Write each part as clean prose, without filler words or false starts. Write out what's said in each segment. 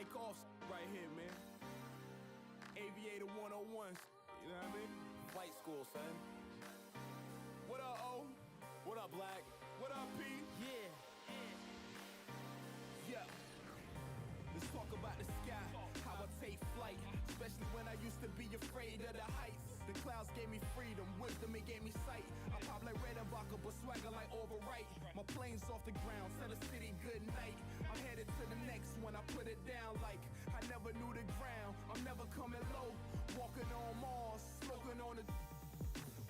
take off right here, man. Aviator 101s, you know what I mean? Flight school, son. What up, O? What up, Black? What up, P? Yeah. Yeah. Let's talk about the sky, how I take flight, especially when I used to be afraid of the heights. The clouds gave me freedom, wisdom, it gave me sight. I pop like red and vodka, but swagger like overright. My plane's off the ground, tell the city good night. I'm headed to the next one, I put it down like I never knew the ground. I'm never coming low, walking on Mars, smoking on the...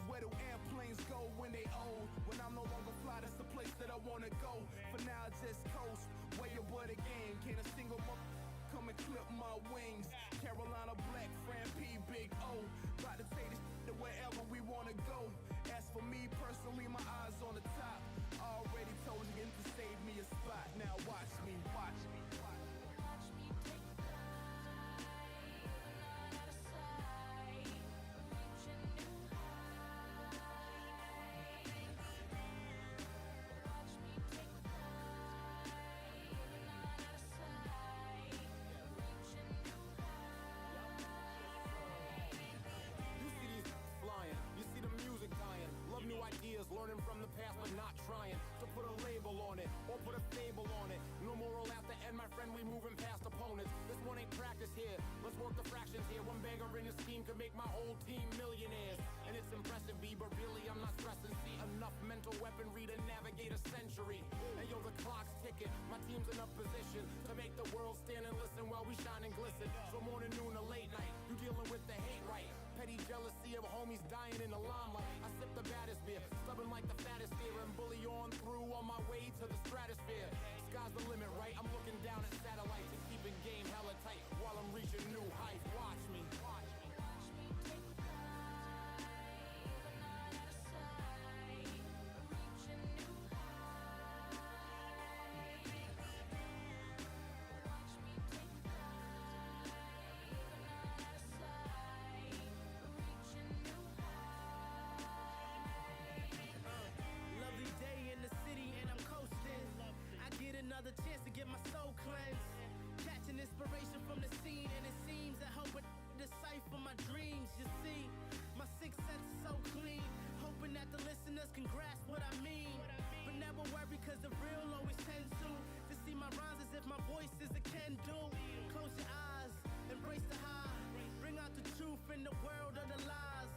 Where do airplanes go when they old? When I'm no longer fly, that's the place that I wanna go. For now, I just coast, way above the game. Can't a single come and clip my wings. Carolina Black, Fran P, Big O. About to take this to wherever we wanna go. As for me personally, my eyes on the top. I already told you to save me a spot. Now watch me, watch me, watch me. Watch me take flight, not out of sight, reaching new heights. Watch me take flight, not out of sight, reaching new heights. You see these flying, you see the music dying. Love new ideas, learning from the past but not trying to put a label on it or put a fable on it. No moral at the end, my friend, we moving past opponents. This one ain't practice here, let's work the fractions here. One banger in this team could make my whole team millionaires. And it's impressive, B, but really I'm not stressing. See enough mental weaponry to navigate a century. And yo, the clock's ticking, my team's in a position to make the world stand and listen while we shine and glisten. So morning, noon, or late night, you dealing with the hate, right? Petty jealousy of homies dying in the limelight. I sip the baddest beer, stubborn like the fattest deer, and bully on through on my way to the stratosphere. Sky's the limit, right? I'm looking down at satellites and keeping game hella tight while I'm reaching new heights. Watch me, watch me, watch me take flight, not out of sight, reaching new heights. Watch me take flight, not out of sight, reaching new heights. Lovely day in the city and I'm coasting. I get another chance to get my soul cleansed. Catching inspiration from the scene, and it seems that hope would decipher my dreams. You see, my sixth sense is so clean, hoping that the listeners can grasp what I mean. But never worry, cause the real always tend to see my rhymes as if my voice is a can do. Close your eyes, embrace the high, bring out the truth in the world of the lies.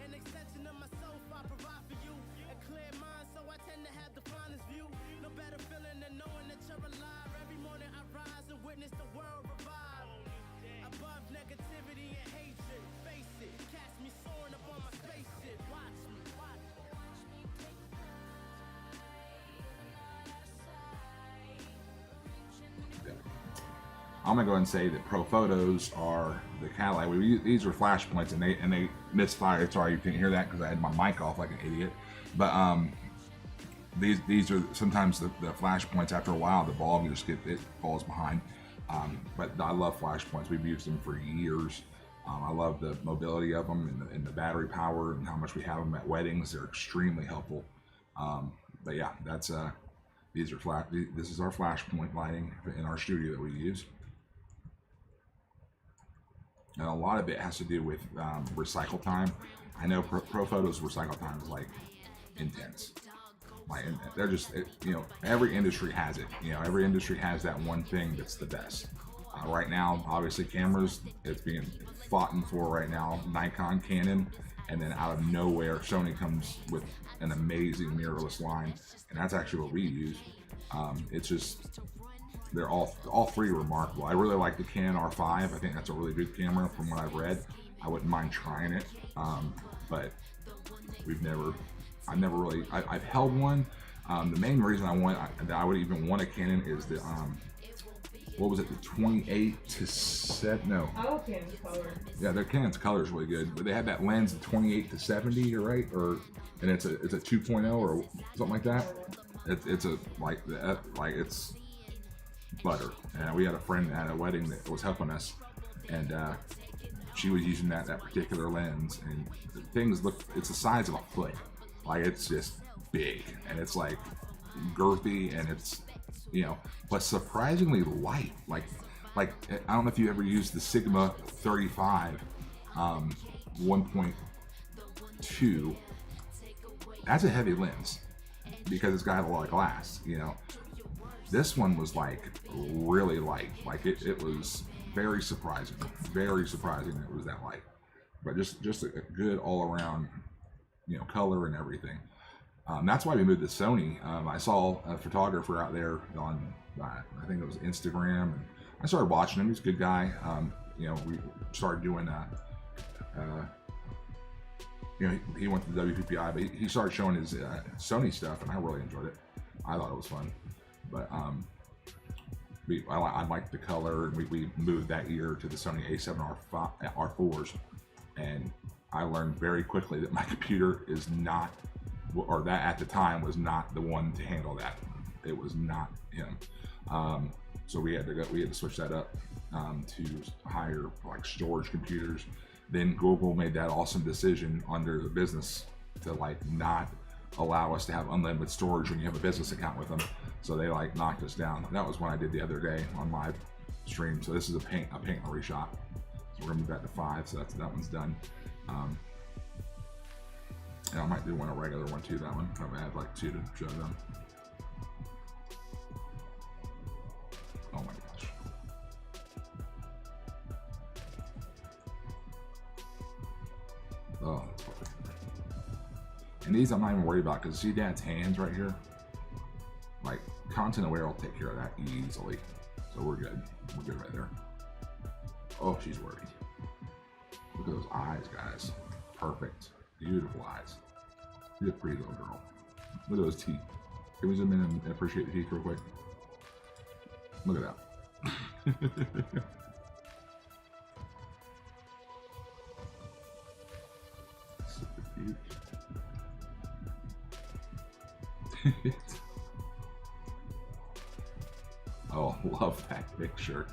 An extension of myself, I provide for you. A clear mind, so I tend to have the finest view. No better feeling than knowing that you're alive. Every morning I rise and witness the world revive. Above negativity and hatred, face it, catch me soaring up on my spaceship. Watch me, watch me, watch me take flight, not out of sight, reaching new. I'm gonna go ahead and say that Pro Photos are the Cadillac. These are flash points, and they misfired. Sorry, you couldn't hear that because I had my mic off like an idiot. But these are sometimes the flash points. After a while, the bulb it falls behind. But I love flash points. We've used them for years. I love the mobility of them and the battery power and how much we have them at weddings. They're extremely helpful. But yeah, that's these are flash. This is our flash point lighting in our studio that we use. And a lot of it has to do with recycle time. I know Pro Photos recycle time is like intense. Like they're just, every industry has it. Every industry has that one thing that's the best. Right now, obviously cameras, it's being fought for right now. Nikon, Canon, and then out of nowhere, Sony comes with an amazing mirrorless line, and that's actually what we use. It's just, they're all three remarkable. I really like the Canon R5. I think that's a really good camera from what I've read. I wouldn't mind trying it, but I've held one. The main reason I would even want a Canon is the what was it, the 28 to 7? No. I love Canon's color. Yeah, their Canon's color is really good, but they have that lens, the 28 to 70, you're right, and it's a 2.0 or something like that. It's it's butter. And we had a friend at a wedding that was helping us, and she was using that particular lens, and it's the size of a foot. Like, it's just big, and it's like girthy, and it's, but surprisingly light. Like like, I don't know if you ever used the Sigma 35 1.2. That's a heavy lens because it's got a lot of glass, you know. This one was like really light. Like it was very surprising it was that light. But just a good all around, you know, color and everything. That's why we moved to Sony. I saw a photographer out there on, I think it was Instagram, and I started watching him. He's a good guy. You know, we started doing, you know, he went to the WPPI, but he started showing his Sony stuff, and I really enjoyed it. I thought it was fun. But I liked the color, and we moved that year to the Sony A7R4s, and I learned very quickly that my computer is not, or that at the time was not the one to handle that. It was not him. So we had to switch that up to higher like storage computers. Then Google made that awesome decision under the business to like not allow us to have unlimited storage when you have a business account with them. So they like knocked us down. That was what I did the other day on live stream. So this is a paint and reshot. So we're gonna move that to 5. So that one's done. And I might do a regular one too. That one probably had like 2 to show them. Oh my gosh. Oh, that's perfect. And these I'm not even worried about because see Dad's hands right here? Like content aware will take care of that easily. So we're good. We're good right there. Oh, she's worried. Look at those eyes, guys. Perfect. Beautiful eyes. She's a pretty little girl. Look at those teeth. Can we zoom in and appreciate the teeth real quick? Look at that. Super cute. Oh, love that picture.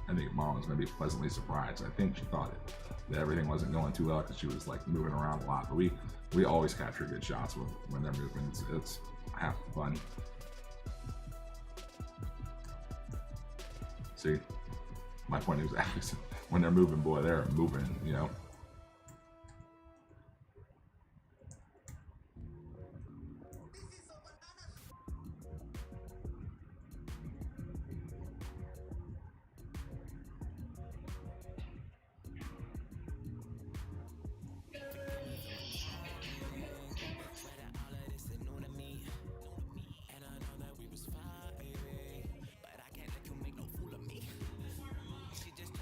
I think Mom was going to be pleasantly surprised. I think she thought that everything wasn't going too well because she was like moving around a lot. But we always capture good shots when they're moving. It's half the fun. See, my point is actually when they're moving, boy, they're moving, you know.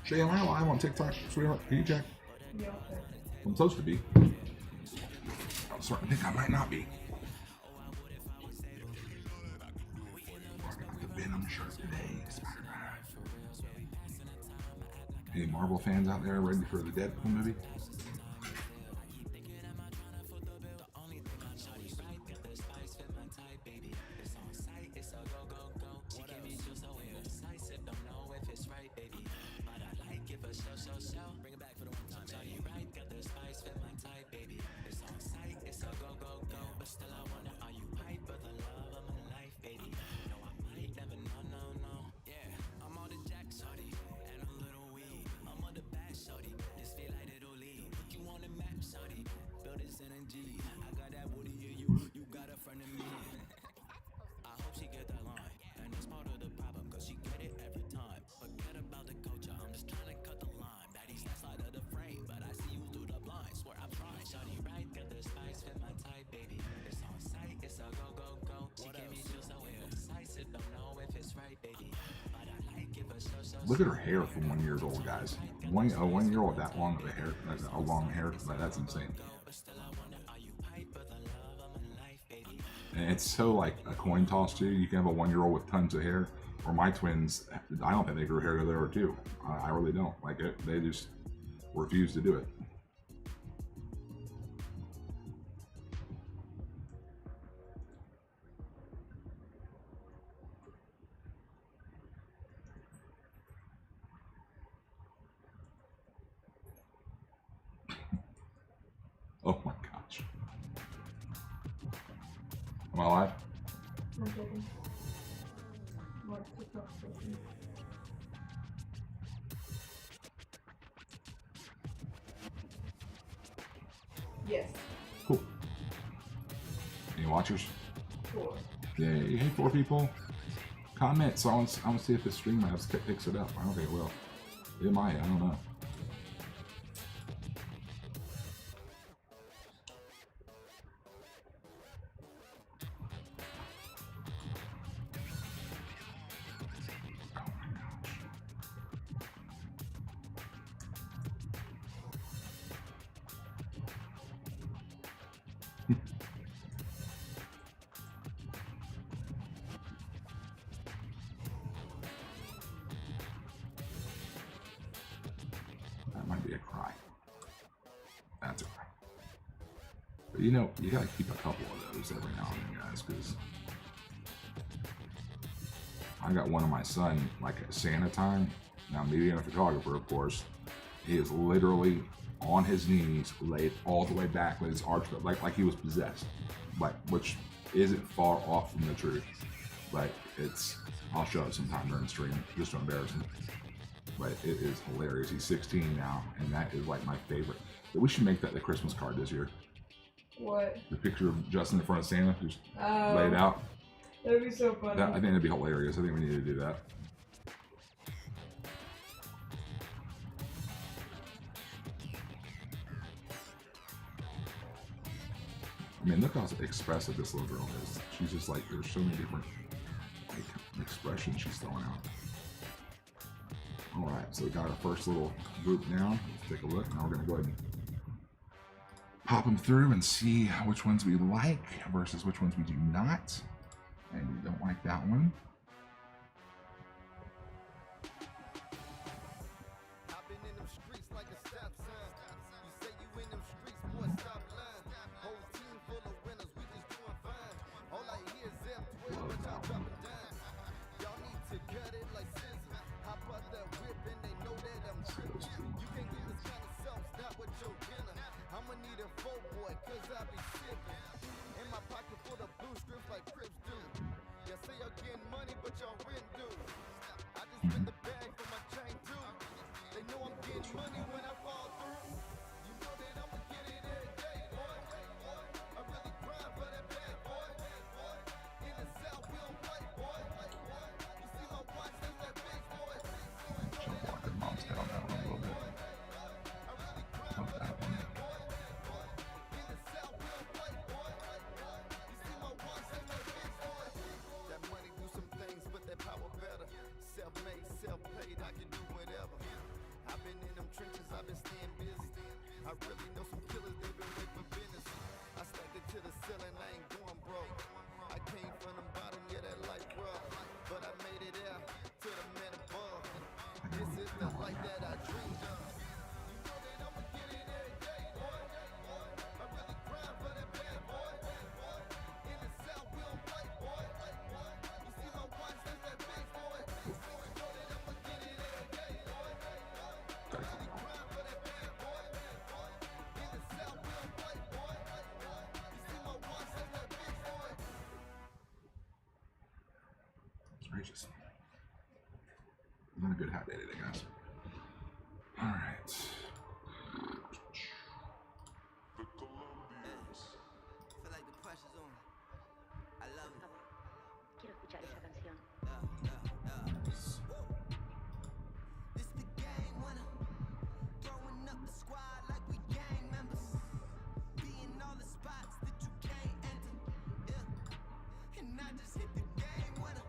Shay, am I live on TikTok, sweetheart? Can you check? Yeah. I'm supposed to be. I'm starting to think I might not be. I got the Venom shirt today, Spider-Man. Any Marvel fans out there ready for the Deadpool movie? Look at her hair from 1 year old, guys. A 1 year old with that long of a hair, a long hair, that's insane. And it's so like a coin toss too. You can have a 1 year old with tons of hair, or my twins. I don't think they grew hair till they were 2. I really don't. Like it, they just refuse to do it. Oh my gosh. Am I live? I'm kidding. What's the talk station? Yes. Cool. Any watchers? 4. Yay. Hey, 4 people. Comment, so I want to see if the stream apps picks it up. I don't think it will. It might, I don't know. That might be a cry. That's a cry. But you know, you gotta keep a couple of those every now and then, guys, because I got one of my son, like at Santa time. Now, me being a photographer, of course, he is literally on his knees, laid all the way back with his arch, like he was possessed, like, which isn't far off from the truth. But it's, I'll show it sometime during the stream, just to embarrass him. But it is hilarious. He's 16 now, and that is like my favorite. We should make that the Christmas card this year. What? The picture of Justin in front of Santa, just laid out. That'd be so funny. I think that'd be hilarious. I think we need to do that. I mean, look how expressive this little girl is. She's just like, there's so many different like expressions she's throwing out. All right, so we got our first little group now. Let's take a look. Now we're gonna go ahead and pop them through and see which ones we like versus which ones we do not. And we don't like that one. Gracious. Not a good hat day today, guys. All right. Feel like the pressure's on. I love it. Quiero escuchar esa canción. This the game winner. Throwing up the squad like we gang members. Being all the spots that you can't enter. Yeah. And I just hit the game winner.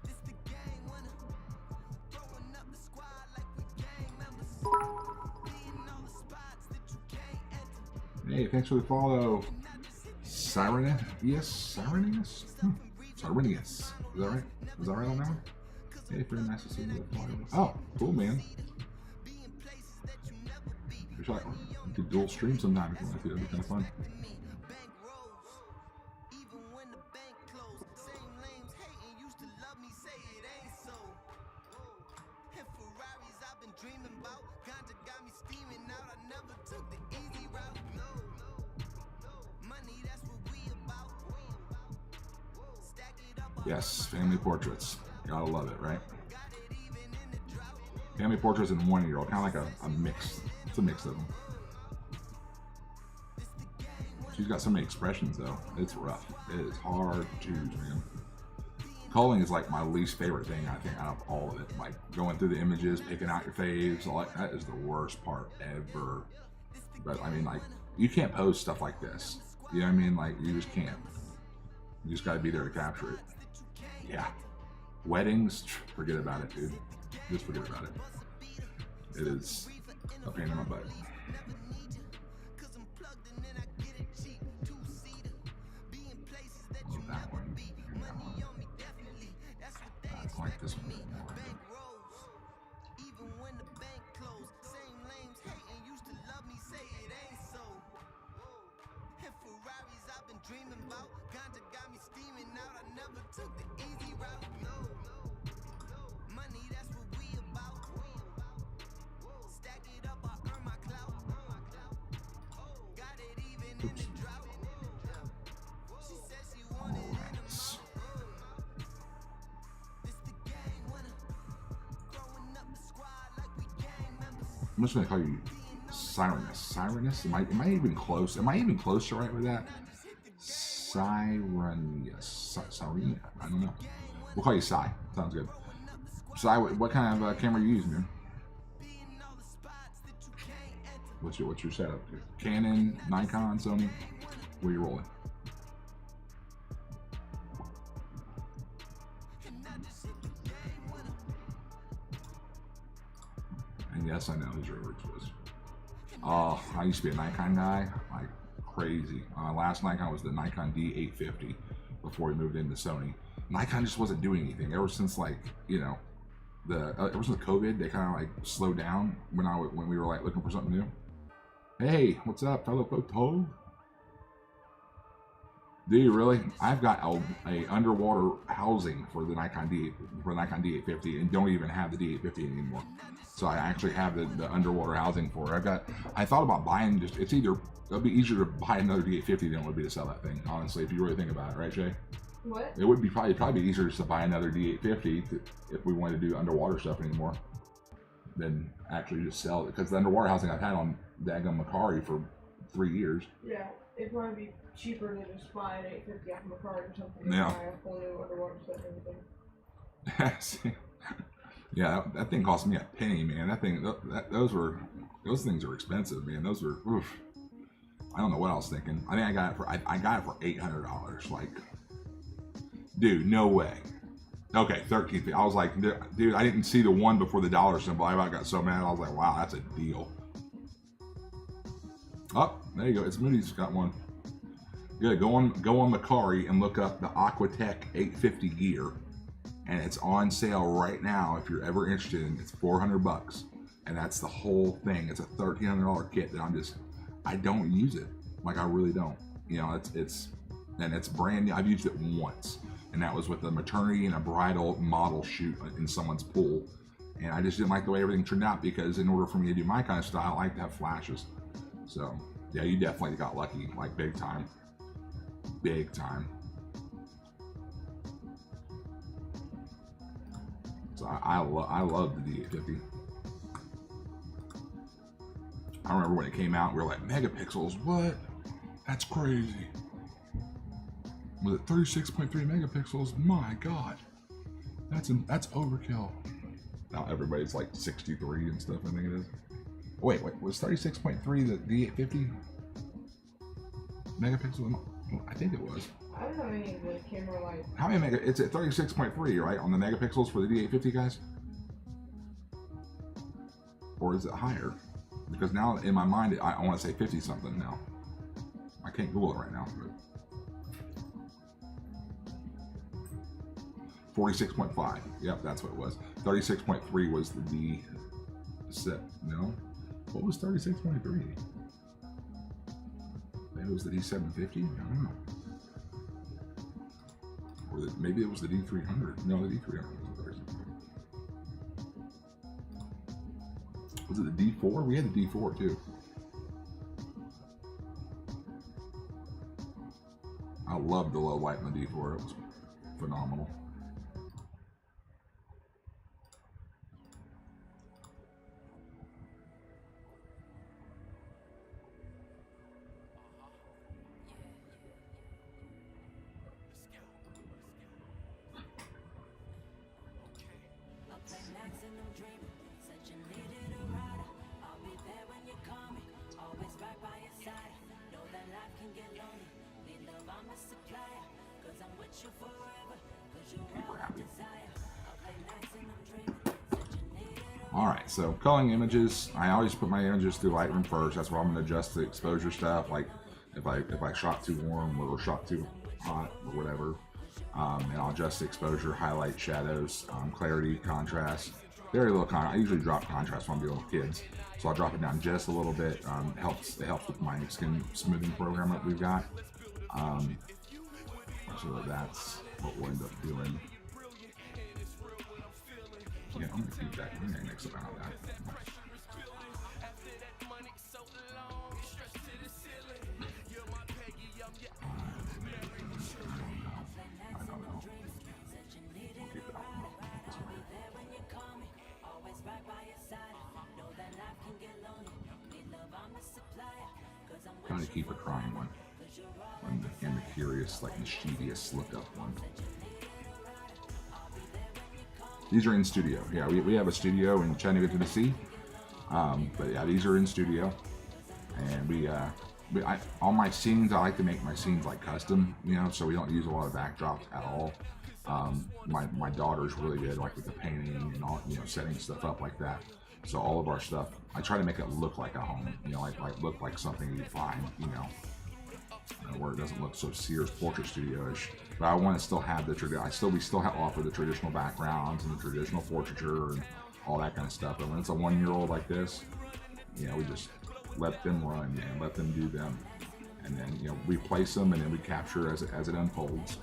This the game winner. Throwing up the squad like we gang members. Being all the spots that you can't enter. Hey, thanks for the follow. Sirenius? Sirenius? Sirenius. Is that right? Is that right on that one? Hey, very nice to see you. Oh, cool, man. We should do dual stream sometime if you want to. That'd be kind of fun. Even when the bank closed, same lames hating used to love me, say it ain't so. And Ferraris I've been dreaming about, ganja got me steaming out. I never took the easy route. No, money, that's what we about. Stack it up. Yes, family portraits. Gotta love it, right? Family portraits and 1-year-old, kind of like a mix. It's a mix of them. She's got so many expressions though. It's rough. It is hard to choose, man. Culling is like my least favorite thing, I think, out of all of it. Like going through the images, picking out your faves, all that is the worst part ever. But I mean, like, you can't post stuff like this. You know what I mean? Like, you just can't. You just got to be there to capture it. Yeah. Weddings, forget about it, dude. Just forget about it. It is a pain in my butt. Love that one. And that one. I like this one more. Dreaming about ganja got me steaming out. I never took the easy route. No, money, that's what we about. Stack it up, I earn my clout. Got it even in the drought. She said she wanted it in the mouth. This the gang winner. Growing up the squad like we gang members. I'm just gonna call you Sirenus. Sirenus? Am I even close? Am I even close to right with that? Sirenia. I don't know. We'll call you Sai. Sounds good. Sai, what kind of camera are you using, man? What's your setup? Canon, Nikon, Sony? What are you rolling? And yes, I know who's your was. Oh, I used to be a Nikon guy. Like, crazy. Last Nikon was the Nikon D850 before we moved into Sony. Nikon just wasn't doing anything ever since, like, you know, ever since COVID, they kind of like slowed down when we were like looking for something new. Hey, what's up, fellow photo? Do you really? I've got a underwater housing for the Nikon D850 and don't even have the D850 anymore. So I actually have the underwater housing for it. I thought about buying it'll be easier to buy another D850 than it would be to sell that thing, honestly, if you really think about it, right, Jay? What? It would be probably be easier just to buy another D850 if we wanted to do underwater stuff anymore than actually just sell it. Because the underwater housing I've had on daggum Macari for 3 years. Yeah, it'd probably be cheaper to just buy an 850 off Macari or something. Yeah. And buy a whole new underwater set and everything. Yeah, that thing cost me a penny, man. That thing, those things are expensive, man. Those are, oof. I don't know what I was thinking. I think I got it for $800. Like, dude, no way. Okay, $13. I was like, dude, I didn't see the one before the dollar symbol. I got so mad. I was like, wow, that's a deal. Oh, there you go. It's Moody's got one. Good. Go on Macari and look up the Aquatech 850 gear, and it's on sale right now. If you're ever interested, it's $400, and that's the whole thing. It's a $1,300 kit that I don't use it. Like, I really don't. You know, it's brand new. I've used it once, and that was with a maternity and a bridal model shoot in someone's pool, and I just didn't like the way everything turned out, because in order for me to do my kind of style, I like to have flashes. So yeah, you definitely got lucky, like big time. So I love the D850. I remember when it came out, we were like, megapixels, what? That's crazy. Was it 36.3 megapixels? My God, that's overkill. Now everybody's like 63 and stuff, I think it is. Wait, was 36.3 the D850 megapixel? I think it was. I don't know any of the camera lights. How many it's at 36.3, right, on the megapixels for the D850, guys? Or is it higher? Because now in my mind, I want to say 50 something now. I can't Google it right now, but 46.5. Yep, that's what it was. 36.3 was the D set. No, what was 36.3? Maybe it was the D750. I don't know. Or maybe it was the D300. No, the D300 was the 36.3. Was it the D4? We had the D4 too. I loved the low light in the D4. It was phenomenal. Super happy. Alright, so culling images. I always put my images through Lightroom first. That's where I'm going to adjust the exposure stuff. Like if I shot too warm or shot too hot or whatever. And I'll adjust the exposure, highlight, shadows, clarity, contrast. Very little contrast. I usually drop contrast when I'm dealing with kids. So I'll drop it down just a little bit. It helps with my skin smoothing program that we've got. So that's what we'll end up doing. Yeah, I'm gonna keep that. I'm gonna mix around that. I don't know. We'll keep it on. Trying to keep a crying one. And the curious, like mischievous look up one. These are in studio. Yeah, we have a studio in Chattanooga, Tennessee. But yeah, these are in studio. And all my scenes, I like to make my scenes like custom, you know, so we don't use a lot of backdrops at all. My daughter's really good, like with the painting and all, you know, setting stuff up like that. So all of our stuff, I try to make it look like a home, you know, like look like something you find, you know, where it doesn't look so Sears Portrait Studio-ish. But I want to still have the we still offer the traditional backgrounds and the traditional portraiture and all that kind of stuff. But when it's a 1-year-old like this, you know, we just let them run and let them do them, and then, you know, we place them and then we capture as it unfolds.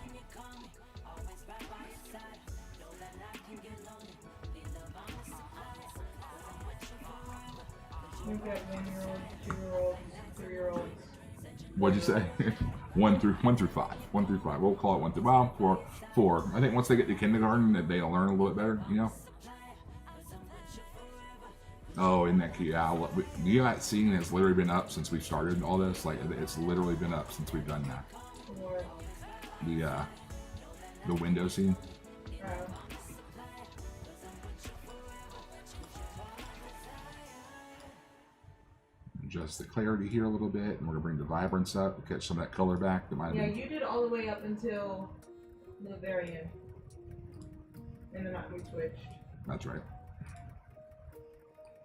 We've got 1-year-olds, 2-year-olds, 3-year-olds. What'd you say? 1 through 5. 1 through 5. We'll call it 1 through, well, 4. I think once they get to kindergarten, they'll learn a little bit better, you know? Oh, isn't that cute? Yeah, you know, that scene has literally been up since we started all this. Like, it's literally been up since we've done that. What? The window scene. Adjust the clarity here a little bit, and we're gonna bring the vibrance up to catch some of that color back. That might have been... you did all the way up until the very end, and then we switched. That's right.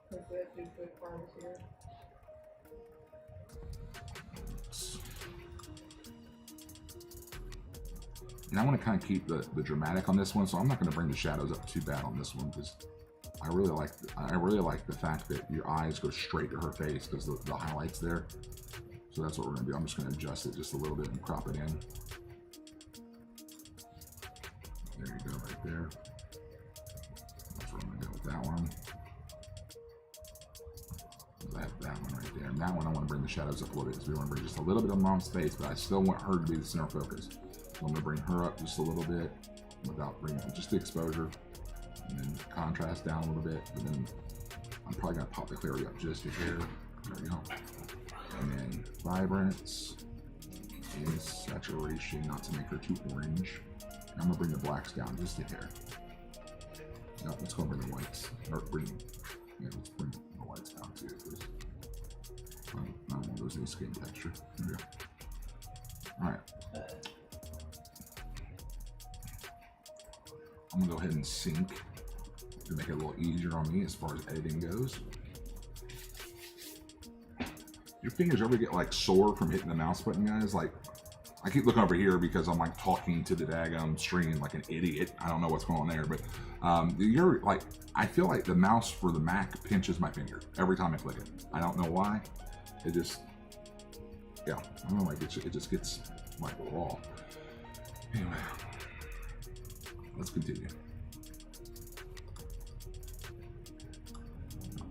Because we have to do quick farms here. And I want to kind of keep the dramatic on this one, so I'm not going to bring the shadows up too bad on this one, because I really like the fact that your eyes go straight to her face because the highlight's there. So that's what we're going to do. I'm just going to adjust it just a little bit and crop it in. There you go, right there. That's what I'm going to do with that one. I have that one right there. And that one I want to bring the shadows up a little bit because we want to bring just a little bit of mom's face, but I still want her to be the center focus. So I'm going to bring her up just a little bit without bringing just the exposure. And then contrast down a little bit, and then I'm probably gonna pop the clarity up just a hair. There we go. And then vibrance and saturation, not to make her too orange. And I'm gonna bring the blacks down just a hair. No, let's go bring the whites. Or let's bring the whites down too. I don't want those in skin texture. There we go. All right. I'm gonna go ahead and sync to make it a little easier on me as far as editing goes. Your fingers ever get like sore from hitting the mouse button, guys? Like, I keep looking over here because I'm like talking to the daggum screen like an idiot. I don't know what's going on there, but you're like, I feel like the mouse for the Mac pinches my finger every time I click it. I don't know why. It just, yeah, I don't know, like it just gets like raw. Anyway, let's continue.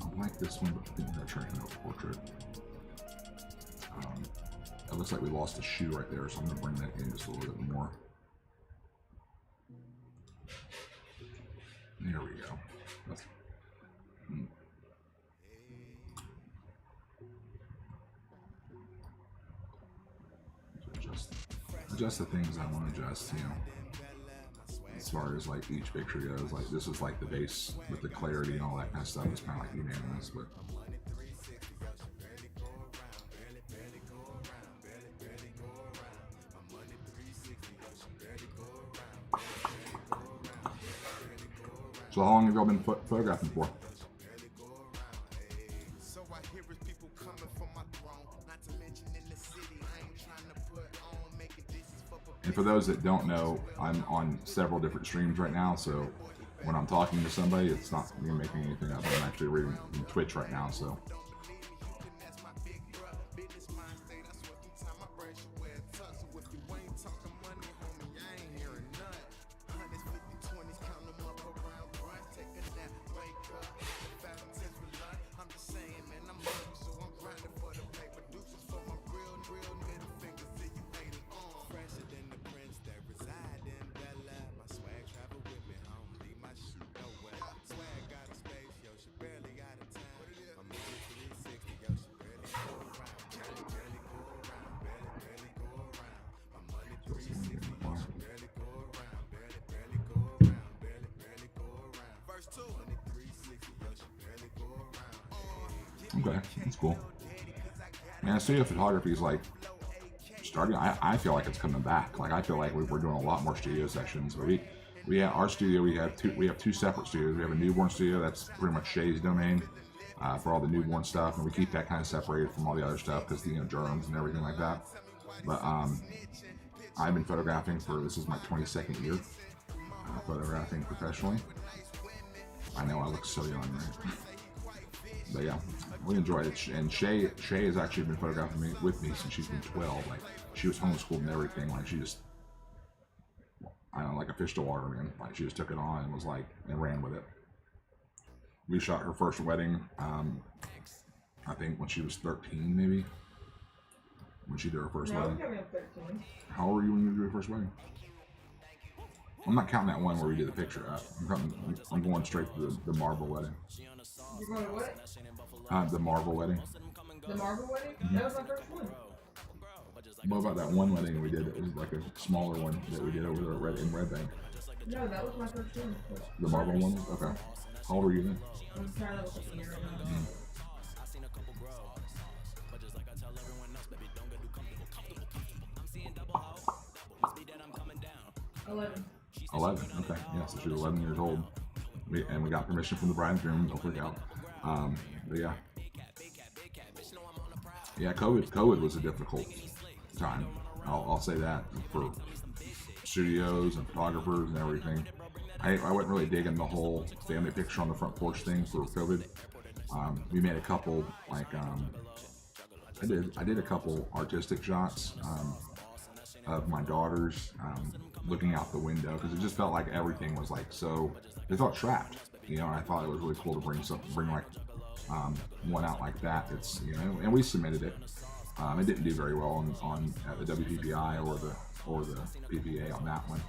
I like this one, but I think we're gonna turn it into a portrait. It looks like we lost a shoe right there, so I'm gonna bring that in just a little bit more. There we go. Adjust the things I want to adjust, you know, as far as like each picture goes. Like this is like the base with the clarity and all that kind of stuff. It's kind of like unanimous, but So how long have y'all been photographing for? So I hear is people coming from my throne. Not to mention in the city, I ain't trying to put on making dishes for And for those that don't know, I'm on several different streams right now, so when I'm talking to somebody, it's not me making anything up. I'm actually reading from Twitch right now, so. Okay, that's cool. Man, studio photography is like starting. I feel like it's coming back. Like I feel like we're doing a lot more studio sessions. But we have our studio. We have two separate studios. We have a newborn studio that's pretty much Shay's domain for all the newborn stuff, and we keep that kind of separated from all the other stuff because germs and everything like that. But I've been photographing for this is my 22nd year photographing professionally. I know I look so young, right? But yeah, we enjoy it. And Shay has actually been photographing with me since she's been 12. Like she was homeschooled and everything. Like she just, I don't know, like a fish to water, man. Like she just took it on and was like, and ran with it. We shot her first wedding, I think when she was 13, maybe. When she did her first wedding. How old were you when you did your first wedding? I'm not counting that one where we did the picture. I'm going straight to the Marvel wedding. You're going to what? The Marvel wedding. The Marvel wedding? Mm-hmm. That was my first one. What about that one wedding we did? It was like a smaller one that we did over there in Red Bank. No, that was my first one. The Marvel one? Okay. How old were you then? I'm trying to look up the year right now. 11. Okay. Yeah, so she was 11 years old. We got permission from the bride and groom. Don't freak out. But yeah. Yeah, COVID was a difficult time. I'll say that for studios and photographers and everything. I wasn't really digging the whole family picture on the front porch thing for COVID. We made a couple I did a couple artistic shots of my daughters looking out the window because it just felt like everything was like so. They felt trapped, and I thought it was really cool to bring like one out like that. It's and we submitted it. It didn't do very well on at the WPPI or the PPA on that one.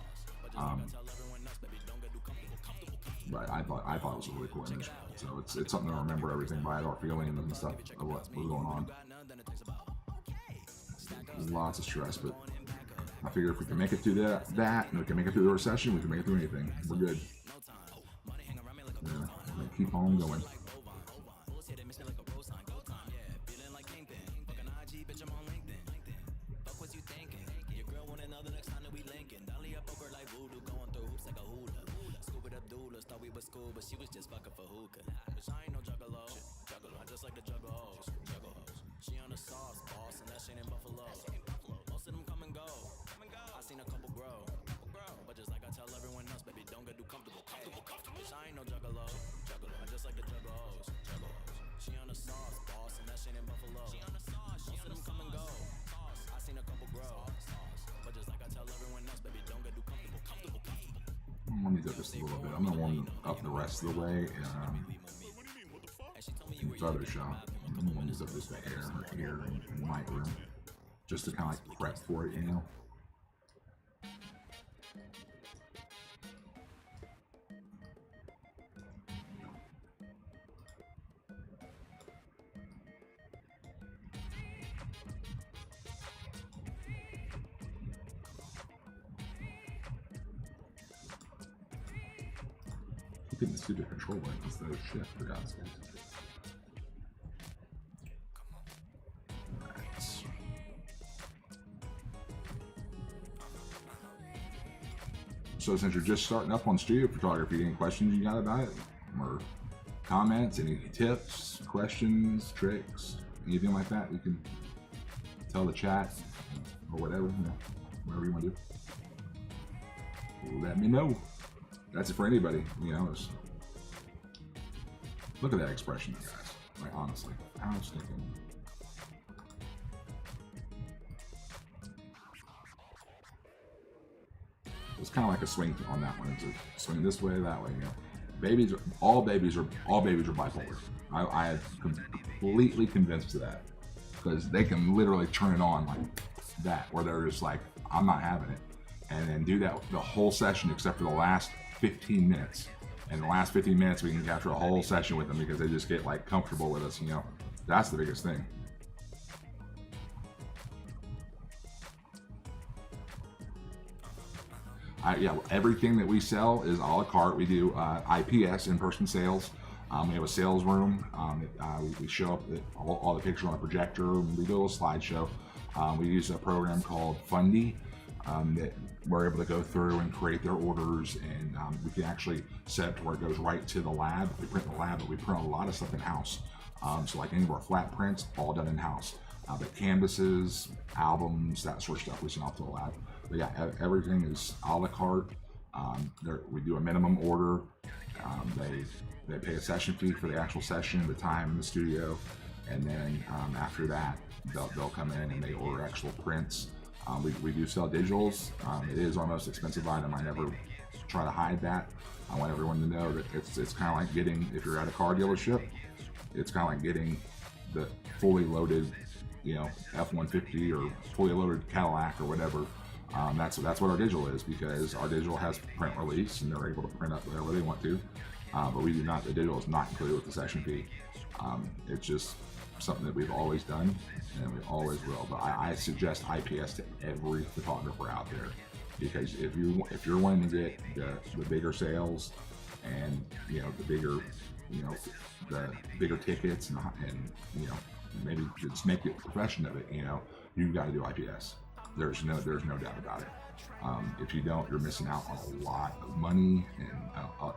But I thought it was a really cool image. So it's something to remember everything by our feelings and stuff of what was going on. There's lots of stress, but I figure if we can make it through that and we can make it through the recession, we can make it through anything. We're good. Yeah, keep on going. But she was just fucking for hookah. Bitch, I ain't no juggalo. I just like to juggle hoes. She on the sauce, boss, and that shit in Buffalo. Most of them come and go. I seen a couple grow. But just like I tell everyone else, baby, don't get too comfortable. Bitch, I ain't no juggalo. I just like to juggle hoes. She on the sauce, boss, and that shit in Buffalo. Most of them come and go. I seen a couple grow. But just like I tell everyone else, baby, don't get too comfortable. I'm gonna do this a little bit. I'm gonna warm up the rest of the way in Photoshop. I'm gonna use up this here in Lightroom just to kind of like prep for it, Getting the stupid control button instead of shift, for God's sake. So since you're just starting up on studio photography, any questions you got about it, or comments, any tips, questions, tricks, anything like that, you can tell the chat or whatever, whatever you want to do. Let me know. That's it for anybody, look at that expression, guys. Like, honestly, I was thinking. It's kind of like a swing on that one. It's a swing this way, that way. All babies are bipolar. I am completely convinced of that, because they can literally turn it on like that, where they're just like, I'm not having it, and then do that the whole session except for the last 15 minutes. And the last 15 minutes, we can capture a whole session with them because they just get like comfortable with us. That's the biggest thing. Everything that we sell is a la carte. We do IPS, in-person sales. We have a sales room. We show up all the pictures on the projector. We do a little slideshow. We use a program called Fundy that we're able to go through and create their orders, and we can actually set it to where it goes right to the lab. We print in the lab, but we print a lot of stuff in-house. So like any of our flat prints, all done in-house. But canvases, albums, that sort of stuff, we send off to the lab. But yeah, everything is a la carte. We do a minimum order. They pay a session fee for the actual session, the time in the studio, and then after that, they'll come in and they order actual prints. We do sell digitals. It is our most expensive item. I never try to hide that. I want everyone to know that it's kind of like getting, if you're at a car dealership, it's kind of like getting the fully loaded, F-150 or fully loaded Cadillac or whatever. That's what our digital is, because our digital has print release and they're able to print up whatever they want to. But we do not. The digital is not included with the session fee. It's just something that we've always done, and we always will. But I suggest IPS to every photographer out there, because if you're wanting to get the bigger sales and the bigger tickets and maybe just make it a profession of it, you've got to do IPS. There's no doubt about it. If you don't, you're missing out on a lot of money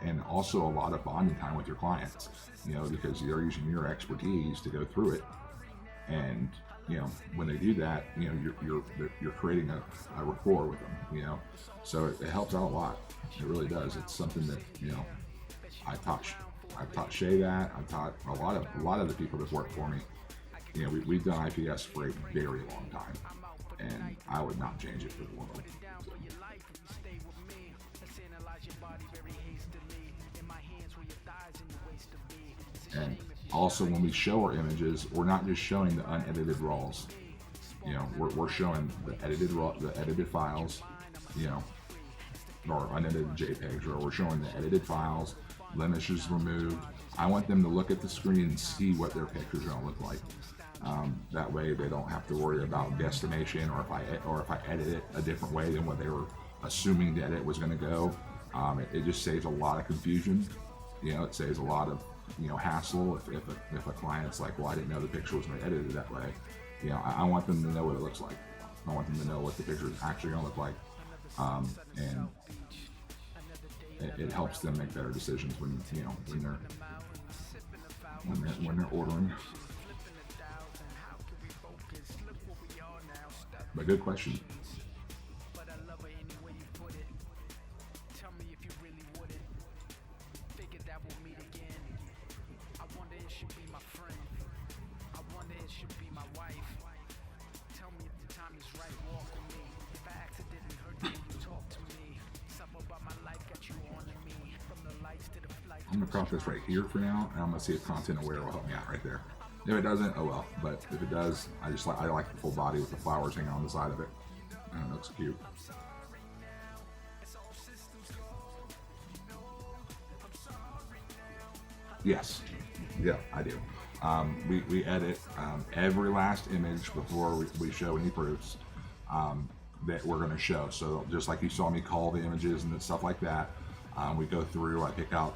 and also a lot of bonding time with your clients, because they're using your expertise to go through it. And when they do that, you're creating a rapport with them. So it helps out a lot. It really does. It's something that I've taught Shay that. I've taught a lot of the people that work for me. We've done IPS for a very long time, and I would not change it for the world. And also, when we show our images, we're not just showing the unedited raws. We're showing the edited files, or unedited JPEGs, or we're showing the edited files, blemishes removed. I want them to look at the screen and see what their pictures are going to look like. That way, they don't have to worry about guesstimation, or if I edit it a different way than what they were assuming the edit was going to go. It just saves a lot of confusion. It saves a lot of hassle if a client's like, well, I didn't know the picture was going to be edited that way. I want them to know what it looks like. I want them to know what the picture is actually going to look like, and it helps them make better decisions when they're ordering. But good question. I'm gonna crop this right here for now, and I'm gonna see if Content Aware will help me out right there. If it doesn't, oh well. But if it does, I like the full body with the flowers hanging on the side of it. And it looks cute. Yes, yeah, I do. We edit every last image before we show any proofs that we're going to show. So just like you saw me call the images and stuff like that, we go through. I pick out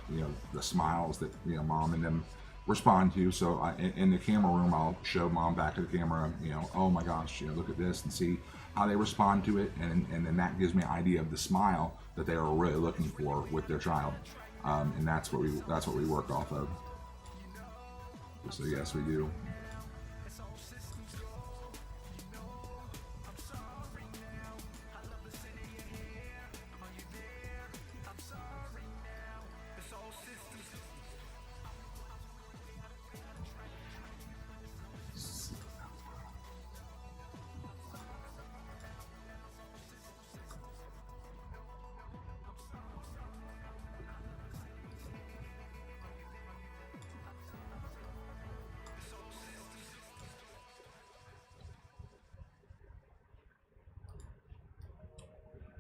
the smiles that mom and them respond to. So in the camera room, I'll show mom back to the camera. Oh my gosh, look at this and see how they respond to it, and then that gives me an idea of the smile that they are really looking for with their child, and that's what we work off of. So yes, we do.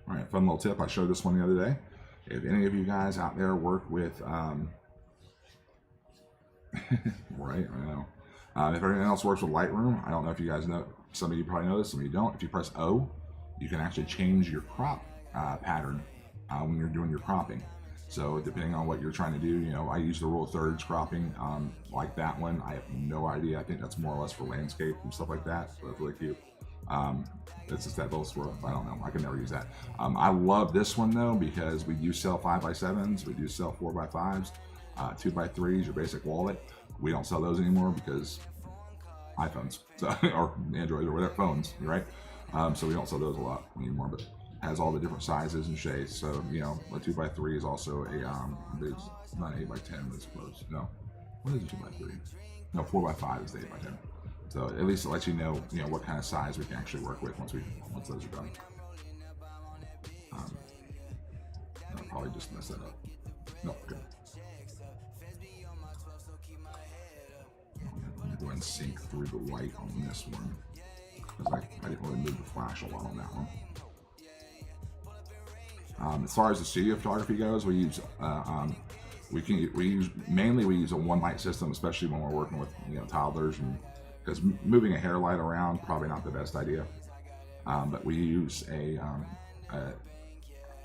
All right, fun little tip. I showed this one the other day. If any of you guys out there work with, right, I know. If anyone else works with Lightroom, I don't know if you guys know. Some of you probably know this, some of you don't. If you press O, you can actually change your crop pattern when you're doing your cropping. So depending on what you're trying to do, you know, I use the rule of thirds cropping, like that one. I have no idea. I think that's more or less for landscape and stuff like that. So that's really cute. It's just that little swirl. I don't know. I can never use that. I love this one though because we do sell 5x7s. We do sell 4x5s, 2x3s, your basic wallet. We don't sell those anymore because iPhones, so, or Androids or whatever phones, right? So we don't sell those a lot anymore. But it has all the different sizes and shapes. So you know, a 2x3 is also a it's not 8x10, I suppose. No, what is a 2x3? No, 4x5 is the 8x10. So at least it lets you know what kind of size we can actually work with once those are done. I'll probably just mess that up. No, okay. I'm gonna go ahead and sync through the light on this one because I didn't really move the flash a lot on that one. As far as the studio photography goes, we use mainly a one light system, especially when we're working with toddlers, and because moving a hair light around probably not the best idea. But we use I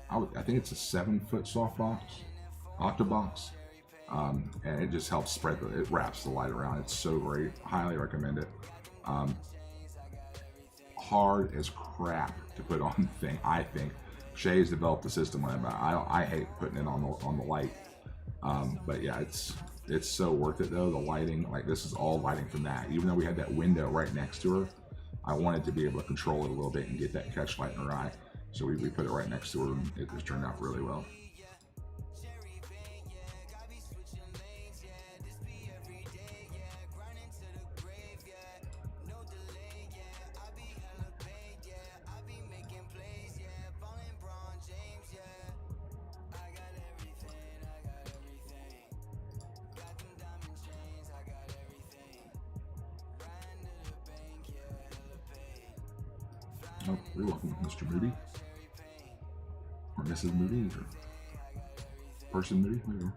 think it's a 7-foot softbox, octabox, and it just helps spread it wraps the light around. It's so great. Highly recommend it. Hard as crap to put on the thing. I think Shay's developed the system on it, but I hate putting it on the light. But yeah, it's so worth it though. The lighting, like this is all lighting from that. Even though we had that window right next to her, I wanted to be able to control it a little bit and get that catch light in her eye. So we put it right next to her, and it just turned out really well. Oh, you're welcome, Mr. Moody. Or Mrs. Moody, or Person Moody, whatever.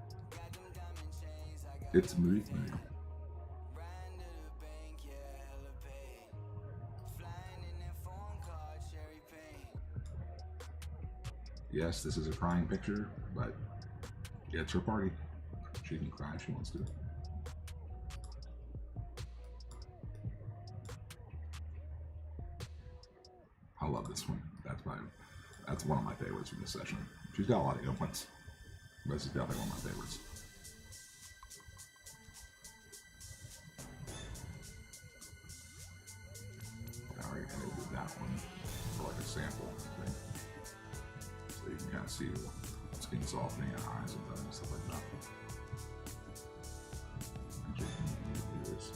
It's Moody. There you go. Yes, this is a crying picture, but it's her party. She can cry if she wants to. I love this one. That's one of my favorites from this session. She's got a lot of good ones, but this is definitely one of my favorites. I already edited that one for like a sample thing, so you can kind of see the skin softening and eyes and stuff like that. Actually, let me do this.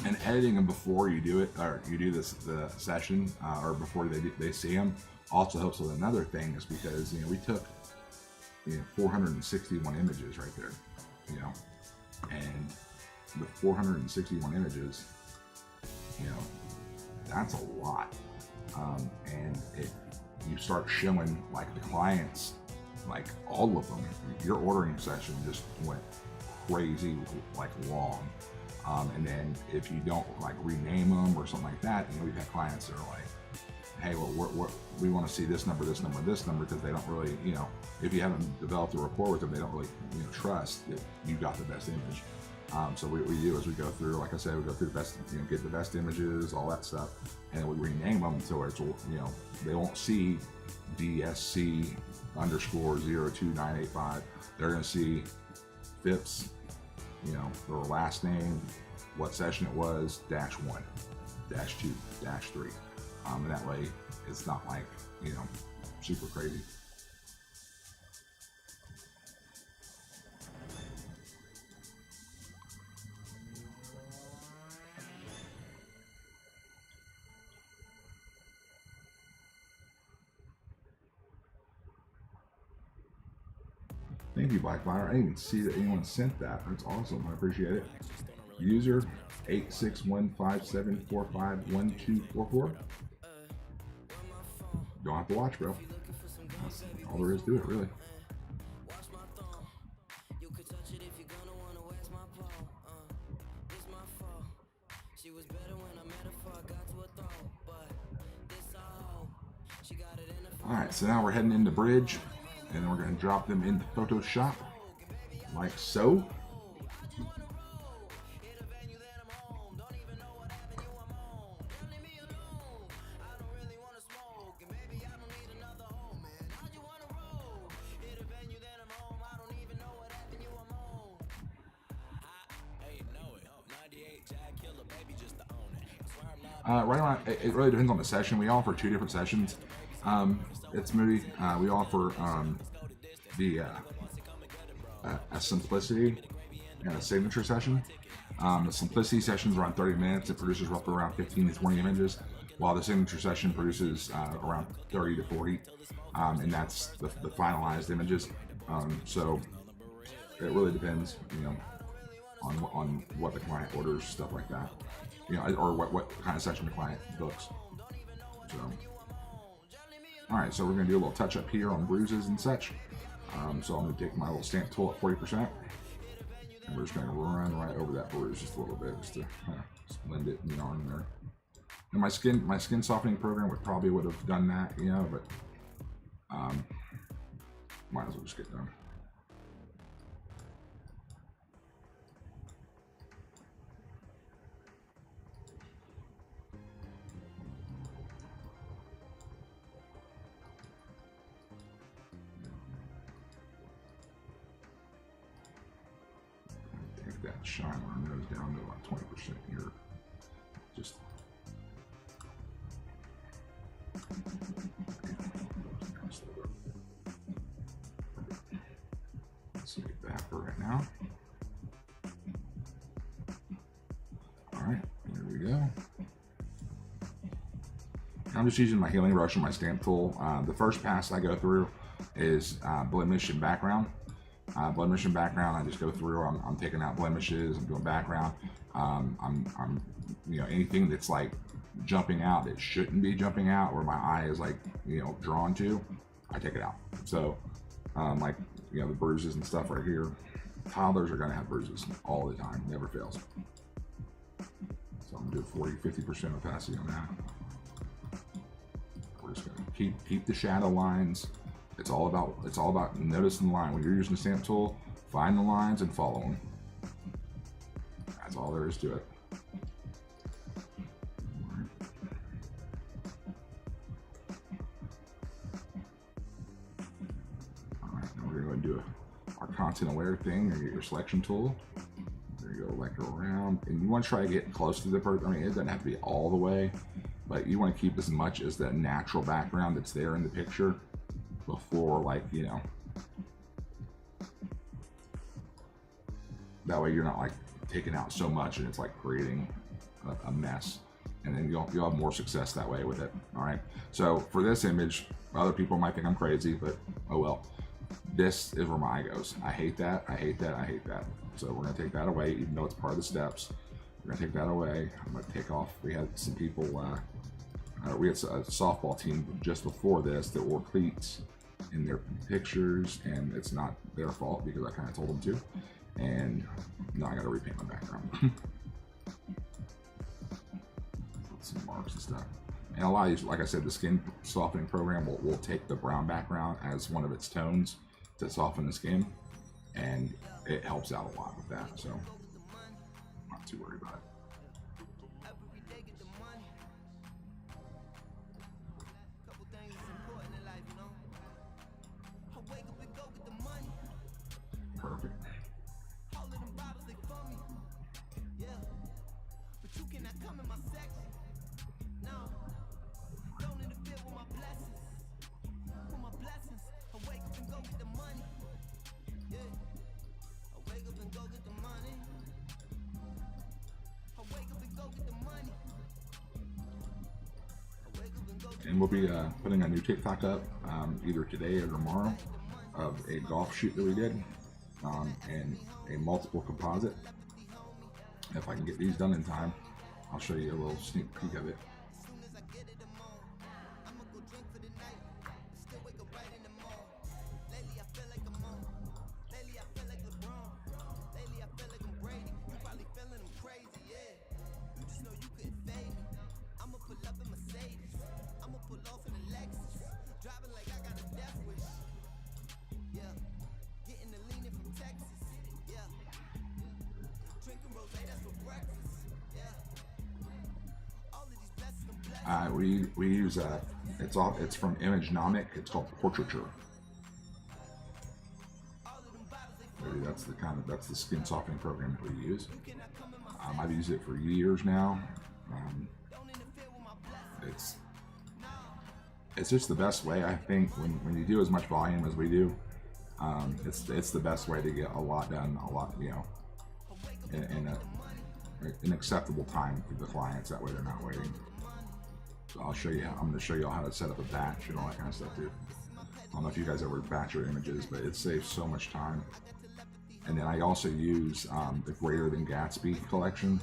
And editing them before you do it, or you do the session, or before they see them, also helps with another thing, is because we took 461 images right there, and with 461 images, that's a lot, and you start showing like the clients, like all of them. Your ordering session just went crazy, like long. And then if you don't like rename them or something like that, we've had clients that are like, hey, well, we want to see this number, this number, this number, because they don't really, if you haven't developed a rapport with them, they don't really, trust that you got the best image. So what we do is we go through, like I said, we go through the best, get the best images, all that stuff, and we rename them until it's, they won't see DSC _02985. They're going to see Phipps, their last name, what session it was, -1, -2, -3. And that way it's not like, super crazy. Thank you, Blackfire. I didn't even see that anyone sent that. That's awesome. I appreciate it. User 86157451244. Don't have to watch, bro. That's all there is to it, really. Alright, so now we're heading into Bridge, and then we're going to drop them into Photoshop, like so. Right around, it really depends on the session. We offer 2 different sessions. It's Moody. We offer a simplicity and a signature session. The simplicity sessions around 30 minutes. It produces roughly around 15 to 20 images, while the signature session produces around 30 to 40, and that's the finalized images. So it really depends, on what the client orders, stuff like that. Or what kind of session the client books. So, all right, so we're gonna do a little touch up here on bruises and such. So I'm gonna take my little stamp tool at 40%, and we're just gonna run right over that bruise just a little bit, just to kind of blend it in there. And my skin softening program would have done that, but might as well just get done. That shine on our nose down to about 20% here. Just let's get that for right now. All right, there we go. I'm just using my healing brush and my stamp tool. The first pass I go through is blemish and background. Blemish and background, I just go through. I'm taking out blemishes. I'm doing background. I'm anything that's like jumping out that shouldn't be jumping out, where my eye is like drawn to, I take it out. So like the bruises and stuff right here. Toddlers are gonna have bruises all the time, never fails. So I'm gonna do 40-50% opacity on that. We're just gonna keep the shadow lines. It's all about noticing the line. When you're using the stamp tool, find the lines and follow them. That's all there is to it. All right, now we're going to do our content aware thing, or your selection tool. There you go, like around, and you want to try to get close to the person. I mean, it doesn't have to be all the way, but you want to keep as much as that natural background that's there in the picture before, like, that way you're not like taking out so much and it's like creating a mess, and then you'll have more success that way with it. All right. So for this image, other people might think I'm crazy, but oh well. This is where my eye goes. I hate that. I hate that. I hate that. So we're gonna take that away, even though it's part of the steps. We're gonna take that away. I'm gonna take off. We had some people. We had a softball team just before this that wore cleats in their pictures, and it's not their fault because I kind of told them to. And now I got to repaint my background. Some marks and stuff. And a lot of these, like I said, the skin softening program will take the brown background as one of its tones to soften the skin, and it helps out a lot with that. So I'm not too worried about it. Perfect. And we'll be putting a new TikTok up either today or tomorrow of a golf shoot that we did, and a multiple composite. If I can get these done in time, I'll show you a little sneak peek of it. We use it's from Imagenomic. It's called Portraiture. That's the skin softening program that we use. I've used it for years now. It's just the best way, I think, when you do as much volume as we do. It's the best way to get a lot done, in an acceptable time for the clients. That way they're not waiting. So I'm going to show you all how to set up a batch and all that kind of stuff too. I don't know if you guys ever batch your images, but it saves so much time. And then I also use the Greater Than Gatsby collection,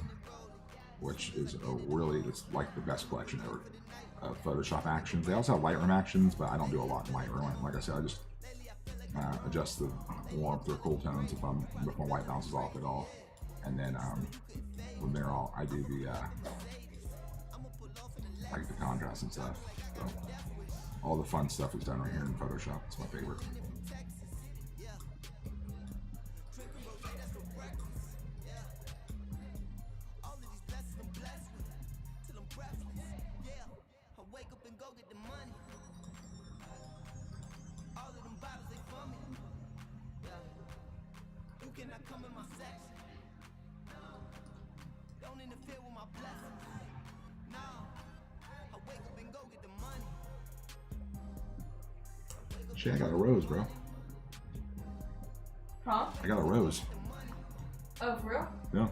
which is it's like the best collection ever of Photoshop actions. They also have Lightroom actions, but I don't do a lot in Lightroom. Like I said, I just adjust the warmth or cool tones if my white bounces off at all. And then from there I do the like the contrast and stuff. So all the fun stuff is done right here in Photoshop. It's my favorite. Shit, I got a rose, bro. Huh? I got a rose. Oh, for real? Yeah.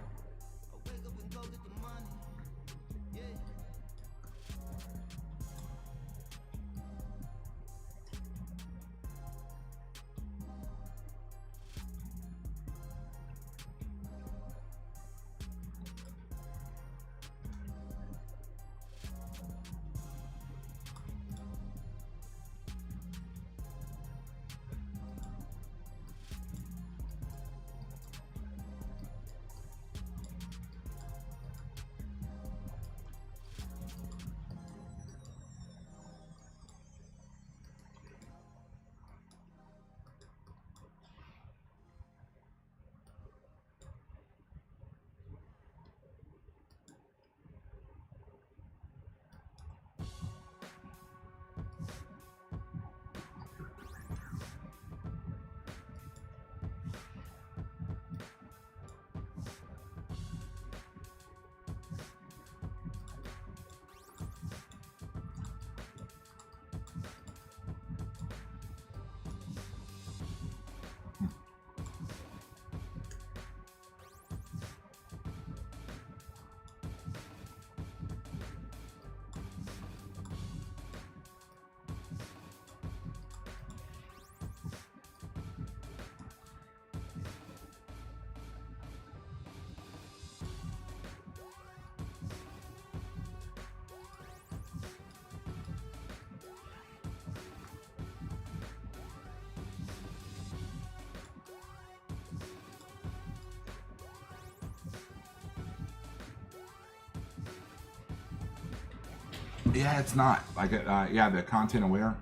Yeah, it's not like yeah, the content aware.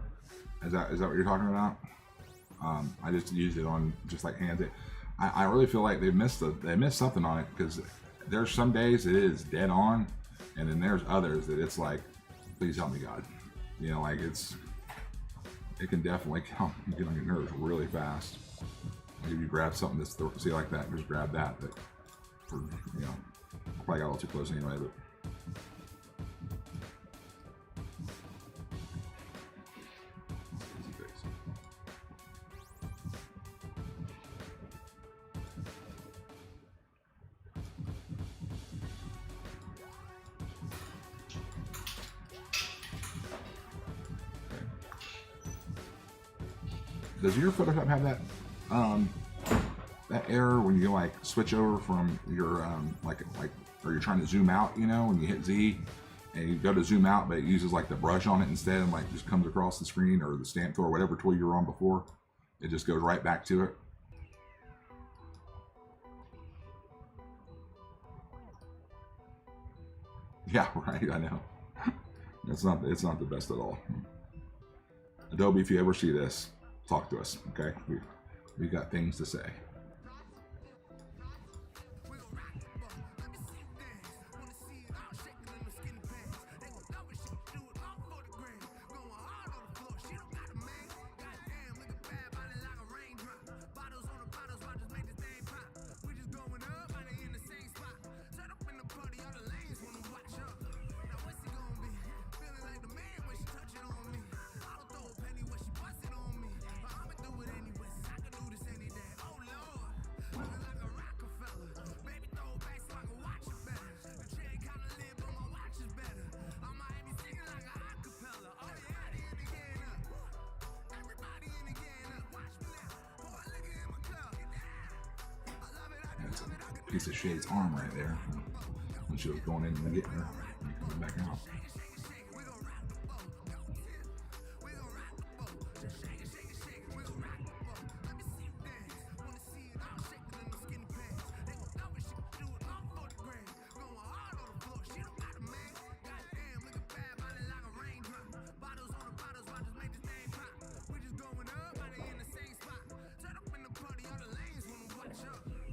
Is that what you're talking about? I just used it on just like hands. I really feel like they missed something on it, because there's some days it is dead on, and then there's others that it's like, please help me God. You know, like it can definitely get on your nerves really fast. Like if you grab something that's see like that, just grab that. But for probably got a little too close anyway. But does your Photoshop have that that error when you like switch over from your or you're trying to zoom out, and you hit Z and you go to zoom out, but it uses like the brush on it instead, and like just comes across the screen, or the stamp tool or whatever tool you were on before, it just goes right back to it? Yeah, right. I know. It's not the best at all. Adobe, if you ever see this, talk to us, okay? We got things to say. That's a piece of Shay's arm right there when she was going in and getting her and coming back out.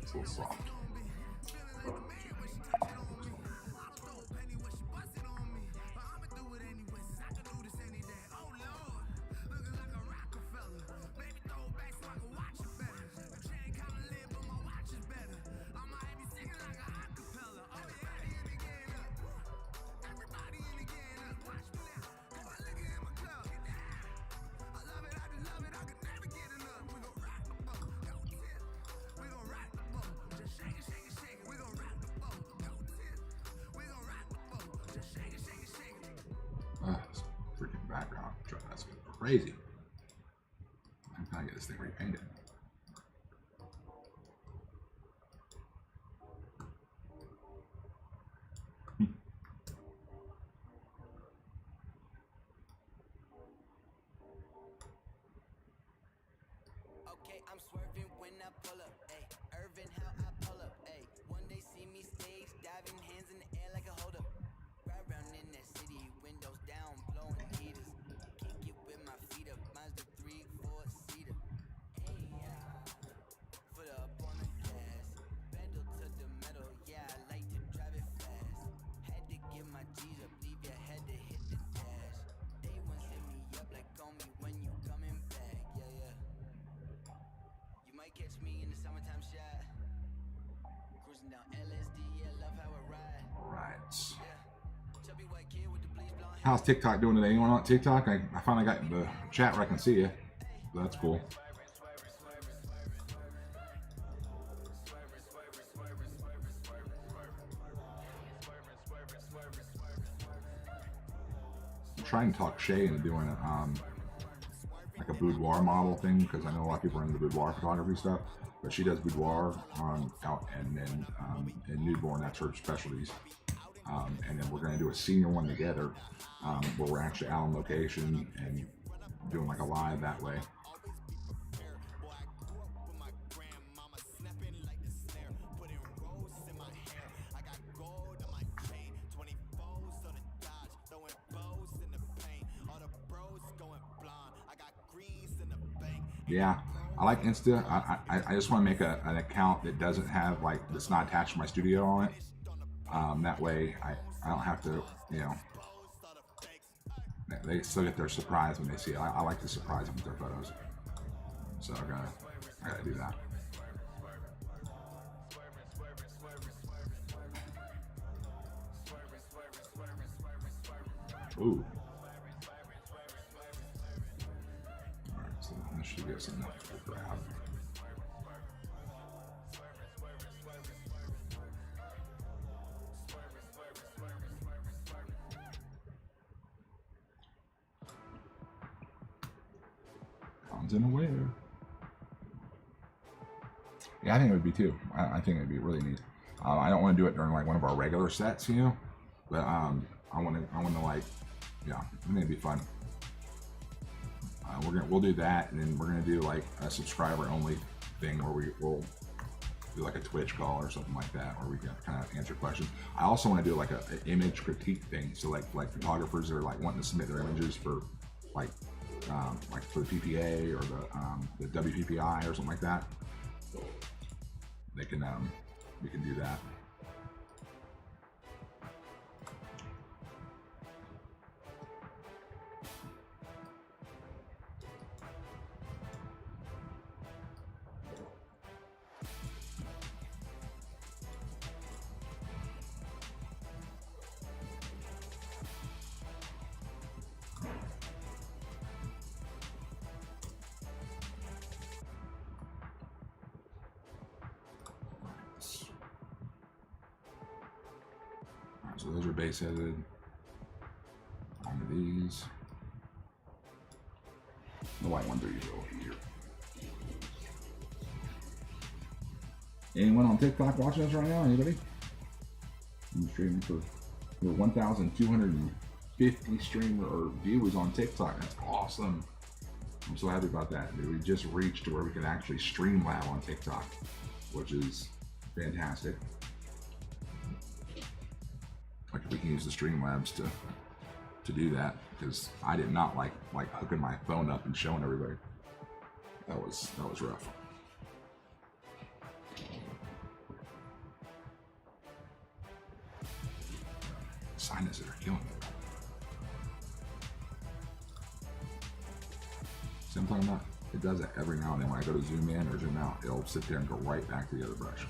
It's a little soft. This freaking background. That's crazy. I'm trying to get this thing repainted. Okay, I'm swerving when I pull up, ayy. Irvin, how I pull up, ayy. One day see me stage, diving hands in the air like a hold up. Ride around in that city, windows down, blowing heaters. Kick it with my feet up, mine's the 3-4-seater. Hey, foot up on the gas, pedal to the metal, yeah, I like to drive it fast. Had to get my G's up, leave your head to hit the dash. They once hit me up like on me when you coming back, yeah. You might catch me in the summertime shot. Cruising down LSD, yeah, love how I ride. Right. Yeah. Chubby white kid with the bleach blonde hair. How's TikTok doing today? Anyone on TikTok? I finally got the chat where I can see you. So that's cool. I'm trying to talk Shay into doing like a boudoir model thing, because I know a lot of people are into boudoir photography stuff, but she does boudoir out and then in newborn, that's her specialties. And then we're going to do a senior one together, where we're actually out on location and doing like a live that way. Yeah, I like Insta. I just want to make an account that doesn't have like that's not attached to my studio on it. That way I don't have to, you know, they still get their surprise when they see it. I like to surprise them with their photos, so I gotta do that. Ooh. Alright, so this should get some enough to grab. Content aware. Yeah, I think it would be too. I think it'd be really neat. I don't want to do it during like one of our regular sets, you know, but I want to like, yeah, I think it'd be fun. We'll do that, and then we're gonna do like a subscriber only thing where we'll do like a Twitch call or something like that, where we can kind of answer questions. I also want to do like an image critique thing, so like photographers that are like wanting to submit their images for like for the PPA or the WPPI or something like that. They can we can do that. So those are base headed. Onto these. The white ones are usually here. Anyone on TikTok watching us right now? Anybody? I'm streaming for 1,250 streamer or viewers on TikTok. That's awesome. I'm so happy about that. We just reached to where we can actually stream live on TikTok, which is fantastic. Like we can use the Streamlabs to do that, because I did not like hooking my phone up and showing everybody. That was rough. Sinuses are killing me. See what I'm talking about? It does that every now and then when I go to zoom in or zoom out. It'll sit there and go right back to the other brush.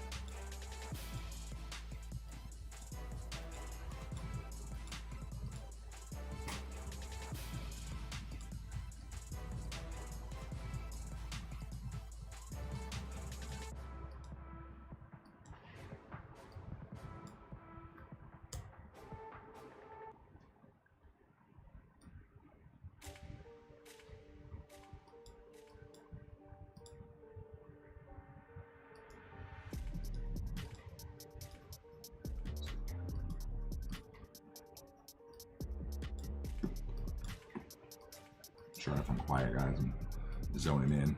Sorry if I'm quiet, guys. I'm zoning in.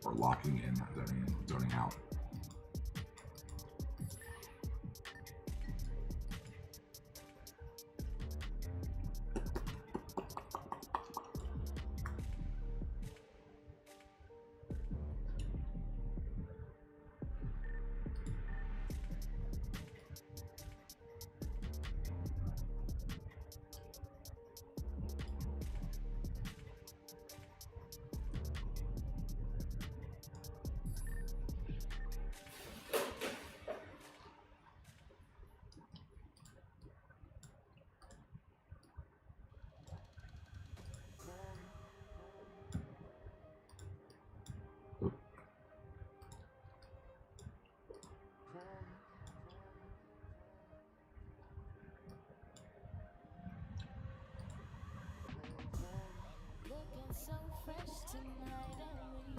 Or locking in, not zoning in, zoning out. So fresh tonight, are we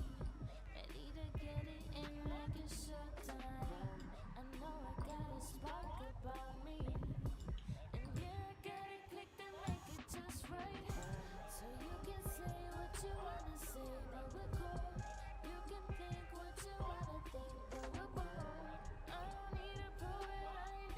ready to get it in like it's showtime? I know I got a spark about me, and yeah, I got it clicked and make it just right. So you can say what you wanna say, but we're cool. You can think what you wanna think, but we're cool. I don't need to prove it, I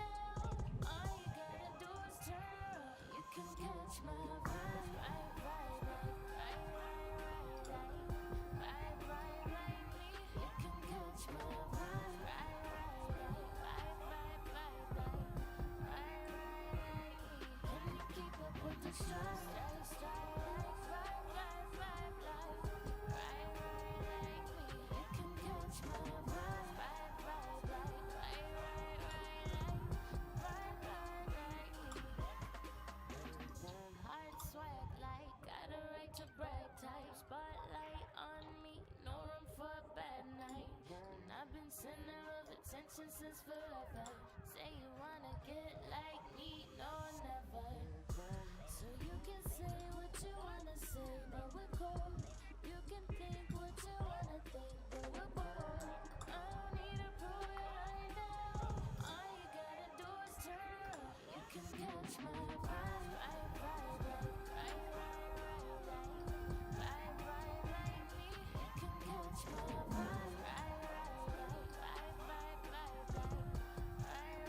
is forever. Say you wanna get like me, no never. So you can say what you wanna say, but we're cold. You can think what you wanna think, but we're bold. I don't need to prove it right now. All you gotta do is turn around. You can catch my vibe, right, right, right, right, right, right, right, right, right, right, me. You can catch my vibe, right, right, right, right, right, right, right, right, right, right,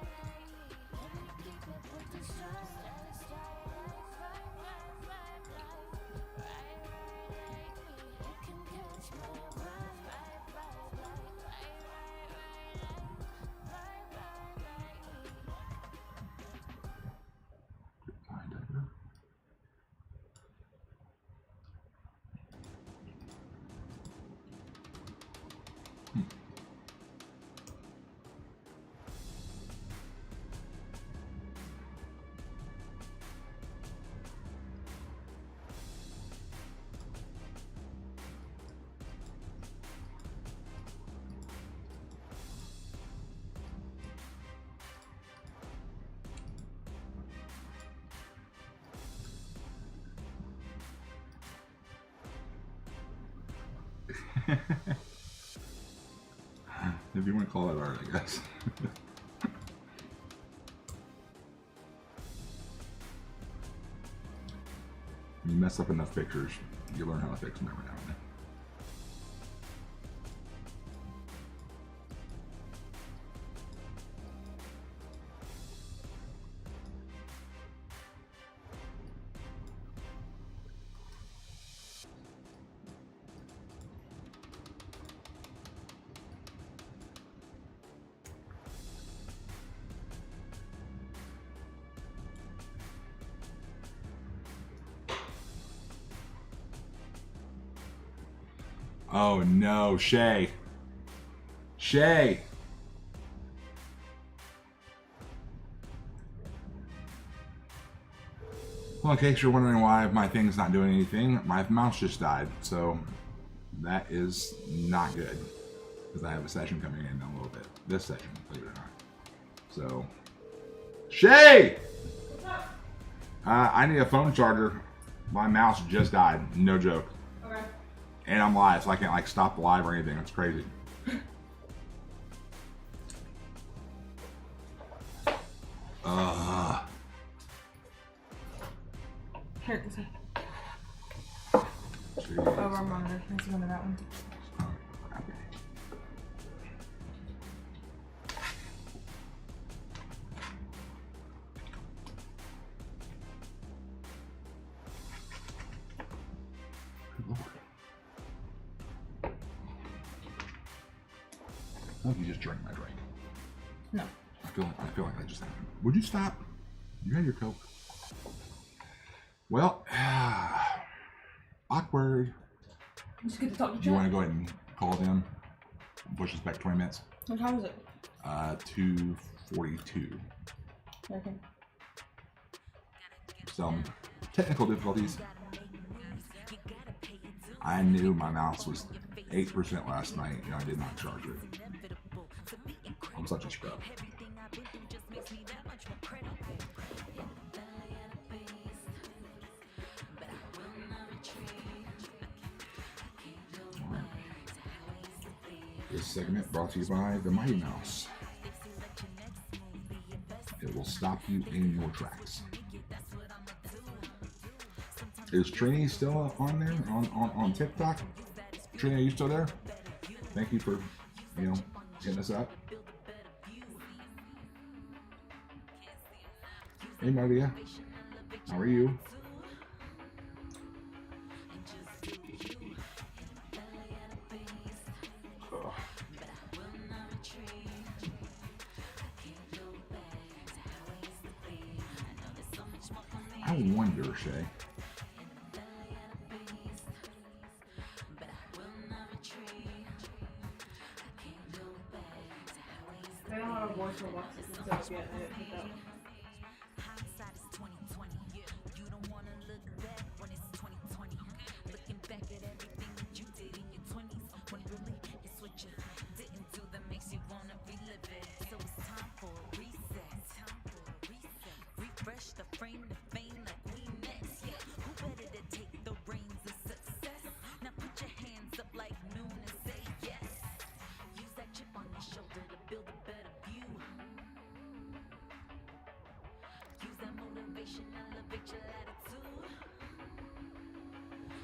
me. Can we keep it with the stride, stride, stride, right, right, right, right, right, right, right, right, me. You can catch my vibe, right, right, right, right, right, right, right, right, right, me. Behind Decker. If you want to call it art, I guess. When you mess up enough pictures, you learn how to fix them every now and then. Oh no, Shay. Shay. Well, in case you're wondering why my thing's not doing anything, my mouse just died, so that is not good. Because I have a session coming in a little bit. This session, believe it or not. So, Shay! I need a phone charger. My mouse just died. No joke. Okay. And I'm live, so I can't like stop the live or anything. It's crazy. Here, this one. Jeez. Oh, wrong monitor. Let's go to that one. Oh, okay. Good Lord. Oh, you just drank my drink. No. I feel like that just happened. Would you stop? You had your Coke. Well, awkward. Just get to talk to Do you want to go ahead and call them? Push us back 20 minutes. What time is it? 2:42. Okay. Some technical difficulties. I knew my mouse was 8% last night and I did not charge it. I'm such a scrub. This segment brought to you by the Mighty Mouse. It will stop you in your tracks. Is Trini still on there on TikTok? Trini, are you still there? Thank you for, hitting us up. Hey Maria, how are you? I wonder, Shay. I don't have a voice for boxes and stuff yet. I didn't pick up. fresh, the frame, the fame like we next. Yeah, who better to take the reins of success? Now put your hands up like noon and say yes. Use that chip on your shoulder to build a better view. Use that motivation, elevate your attitude.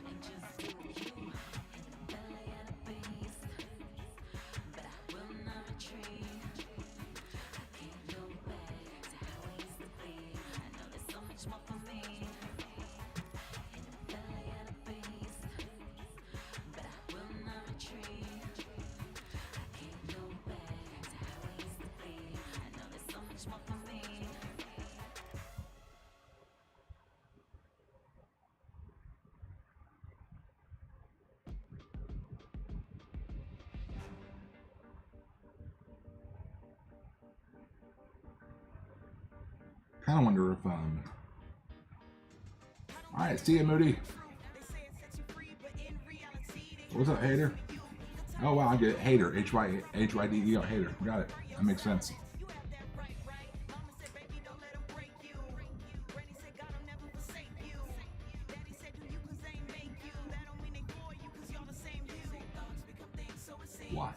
And just do you. In the belly of the beast, but I will not retreat. I can't go back to how I used to be. I know there's so much more for me. In the belly of the beast, but I will not retreat. I can't go back to how I used to be. I know there's so much more for me. Kind of wonder if all right, see you, Moody. What's up, hater? Oh wow, I get it. Hater. H-Y-D-E-R. Hater. Got it. That makes sense. Why?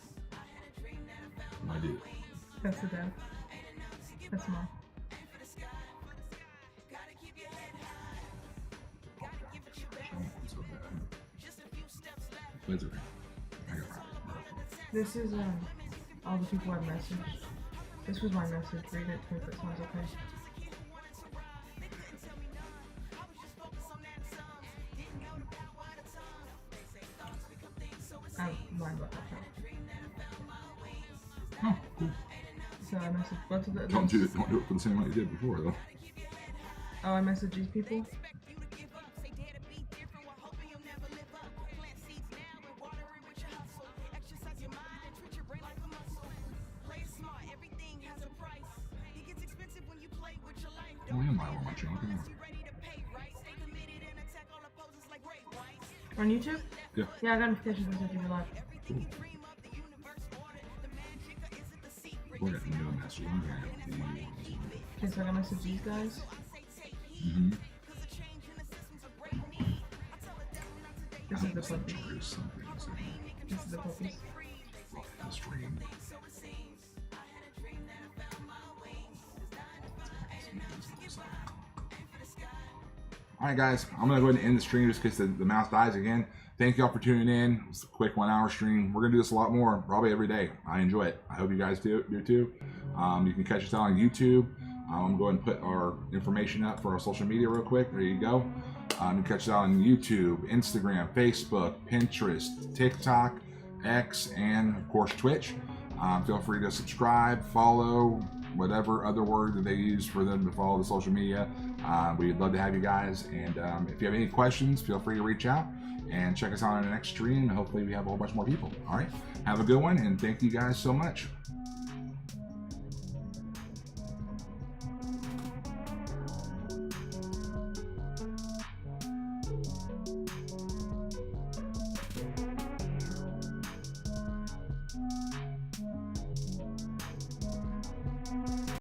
I do. That's the dad. That's mom. It's okay. I got it. This is all the people I've messaged. This was my message. Read it if it sounds okay. I'm lying about that. Oh, cool. So I messaged both of the. Don't do it for the same way you did before, though. Oh, I messaged these people. Oh, I am live on my channel. Come on. On YouTube? Yeah. Yeah, I got notifications that you were live. Cool. We're getting no message. Okay, so I gotta message these guys. Mm-hmm. This is the puppies. There's something. This is the puppies. The stream. Alright guys, I'm going to go ahead and end the stream just in case the mouse dies again. Thank y'all for tuning in. It's a quick 1 hour stream. We're going to do this a lot more, probably every day. I enjoy it. I hope you guys do too. You can catch us out on YouTube. I'm going to put our information up for our social media real quick. There you go. You can catch us out on YouTube, Instagram, Facebook, Pinterest, TikTok, X, and of course Twitch. Feel free to subscribe, follow, whatever other word that they use for them to follow the social media. We'd love to have you guys. And if you have any questions, feel free to reach out and check us out on the next stream. Hopefully we have a whole bunch more people. All right. Have a good one. And thank you guys so much.